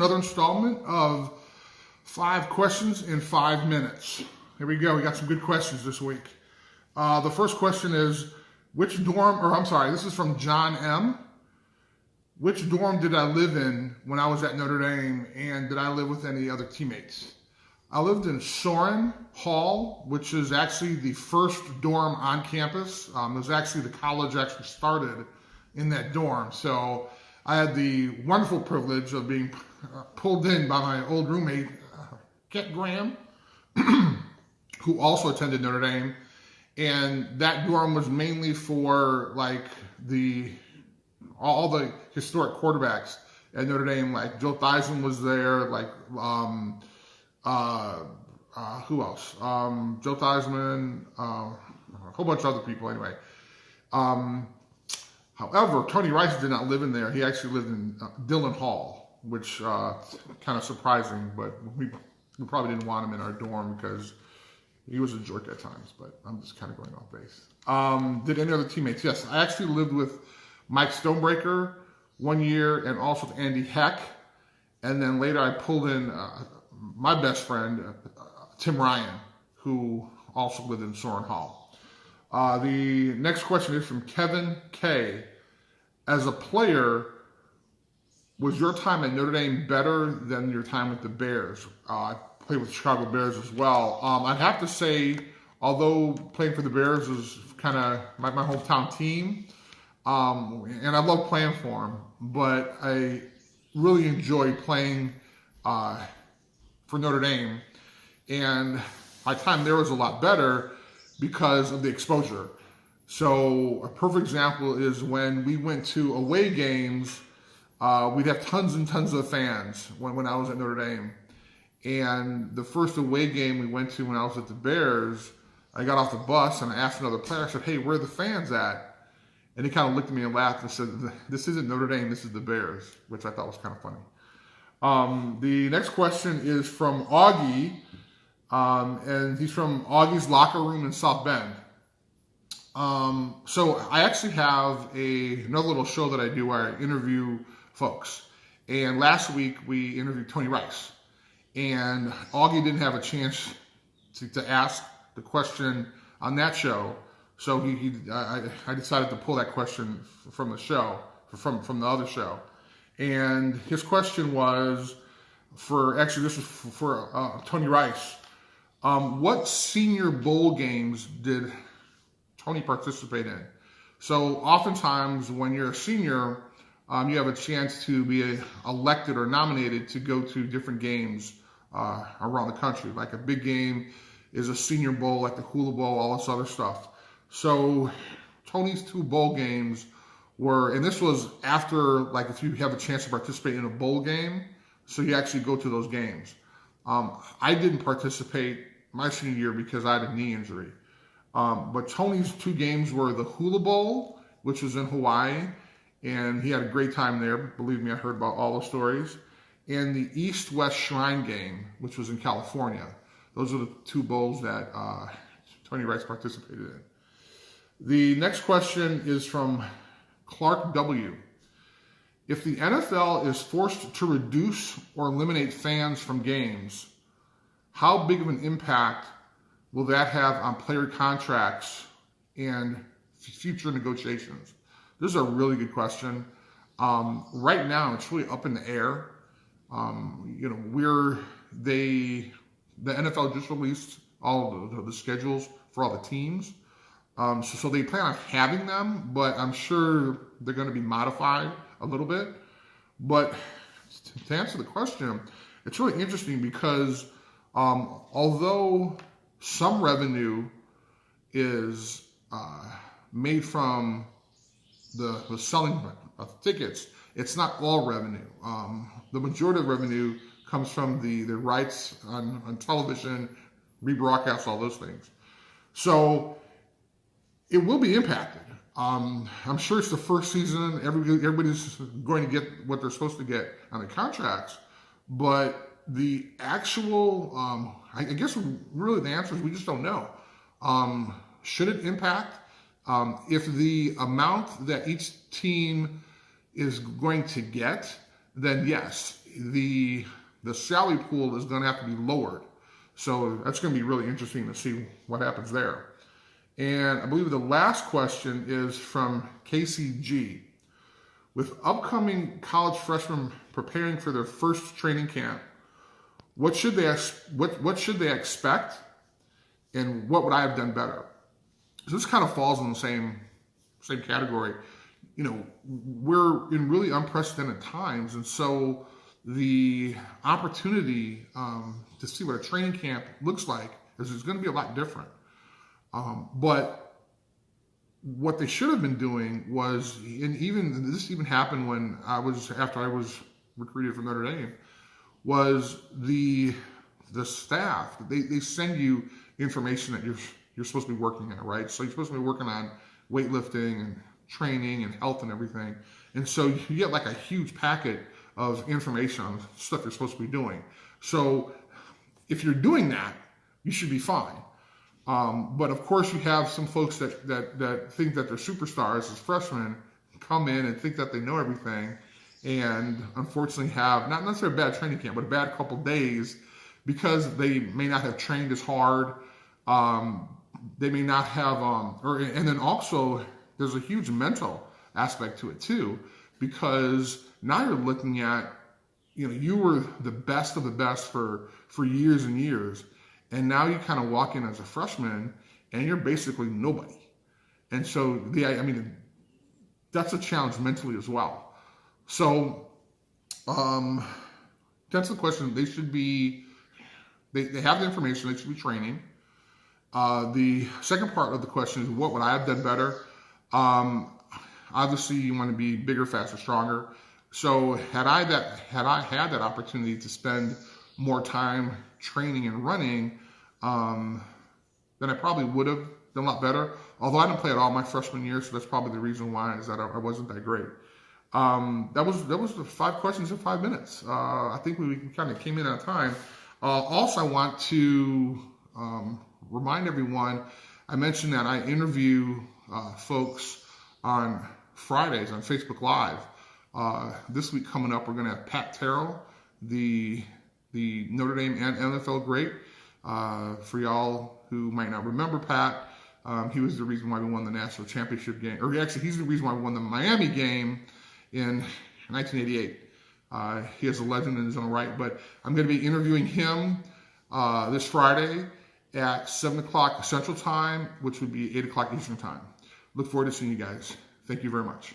another installment of 5 questions in 5 minutes. Here we go. We got some good questions this week. The first question is, this is from John M. Which dorm did I live in when I was at Notre Dame, and did I live with any other teammates? I lived in Soren Hall, which is actually the first dorm on campus. It was actually the college actually started in that dorm. So I had the wonderful privilege of being pulled in by my old roommate, Kent Graham, who also attended Notre Dame. And that dorm was mainly for like all the historic quarterbacks at Notre Dame. Like Joe Theismann was there, who else? Joe Theismann, a whole bunch of other people anyway. However, Tony Rice did not live in there. He actually lived in Dillon Hall, which kind of surprising, but we probably didn't want him in our dorm because he was a jerk at times, but I'm just kind of going off base. Did any other teammates? Yes, I actually lived with Mike Stonebreaker 1 year and also with Andy Heck. And then later I pulled in my best friend, Tim Ryan, who also lived in Soren Hall. The next question is from Kevin K. As a player, was your time at Notre Dame better than your time with the Bears? I played with the Chicago Bears as well. I'd have to say, although playing for the Bears is kind of my hometown team, and I love playing for them, but I really enjoy playing for Notre Dame, and my time there was a lot better because of the exposure. So a perfect example is when we went to away games, we'd have tons and tons of fans when I was at Notre Dame. And the first away game we went to when I was at the Bears, I got off the bus and I asked another player, I said, "Hey, where are the fans at?" And he kind of looked at me and laughed and said, "This isn't Notre Dame, this is the Bears," which I thought was kind of funny. The next question is from Augie, and he's from Augie's Locker Room in South Bend. So I actually have another little show that I do where I interview folks. And last week we interviewed Tony Rice. And Augie didn't have a chance to ask the question on that show. So I decided to pull that question from the show, from the other show. And his question was this was for Tony Rice. What senior bowl games did Tony participate in? So oftentimes when you're a senior, you have a chance to be elected or nominated to go to different games around the country. Like a big game is a senior bowl, like the Hula Bowl, all this other stuff. So Tony's 2 bowl games were, and this was after, like if you have a chance to participate in a bowl game, so you actually go to those games. I didn't participate my senior year because I had a knee injury. But Tony's 2 games were the Hula Bowl, which was in Hawaii, and he had a great time there. Believe me, I heard about all the stories. And the East-West Shrine game, which was in California. Those are the 2 bowls that Tony Rice participated in. The next question is from Clark W. If the NFL is forced to reduce or eliminate fans from games, how big of an impact will that have on player contracts and future negotiations? This is a really good question. Right now, it's really up in the air. The NFL just released all the schedules for all the teams. So they plan on having them, but I'm sure they're going to be modified a little bit. But to answer the question, it's really interesting because although some revenue is made from the selling of tickets, it's not all revenue. The majority of revenue comes from the rights on television, rebroadcast, all those things. So it will be impacted. I'm sure it's the first season. Everybody's going to get what they're supposed to get on the contracts. But the actual, I guess really the answer is we just don't know. Should it impact? If the amount that each team is going to get, then yes. The the salary pool is going to have to be lowered. So that's going to be really interesting to see what happens there. And I believe the last question is from KCG. With upcoming college freshmen preparing for their first training camp, what should they expect, and what would I have done better? So this kind of falls in the same category. You know, we're in really unprecedented times, and so the opportunity to see what a training camp looks like is going to be a lot different. But what they should have been doing was, and this even happened when after I was recruited from Notre Dame, was the staff. They send you information that you're supposed to be working on, right? So you're supposed to be working on weightlifting and training and health and everything. And so you get like a huge packet of information on stuff you're supposed to be doing. So if you're doing that, you should be fine. But of course, you have some folks that think that they're superstars as freshmen, come in and think that they know everything, and unfortunately have not necessarily a bad training camp, but a bad couple days because they may not have trained as hard. They may not have, and then also there's a huge mental aspect to it too, because now you're looking at, you were the best of the best for years and years. And now you kind of walk in as a freshman and you're basically nobody. And so that's a challenge mentally as well. So that's the question. They should be, they have the information, they should be training. The second part of the question is, what would I have done better? Obviously you want to be bigger, faster, stronger. So had I had that opportunity to spend more time training and running, then I probably would have done a lot better. Although I didn't play at all my freshman year, so that's probably the reason why, is that I wasn't that great. That was the 5 questions in 5 minutes. I think we kind of came in on time. Also, I want to remind everyone, I mentioned that I interview folks on Fridays on Facebook Live. This week coming up, we're going to have Pat Terrell, the Notre Dame and NFL great. For y'all who might not remember Pat, he was the reason why we won the national championship game. Or actually, he's the reason why we won the Miami game in 1988. He is a legend in his own right. But I'm going to be interviewing him this Friday at 7 o'clock Central Time, which would be 8 o'clock Eastern Time. Look forward to seeing you guys. Thank you very much.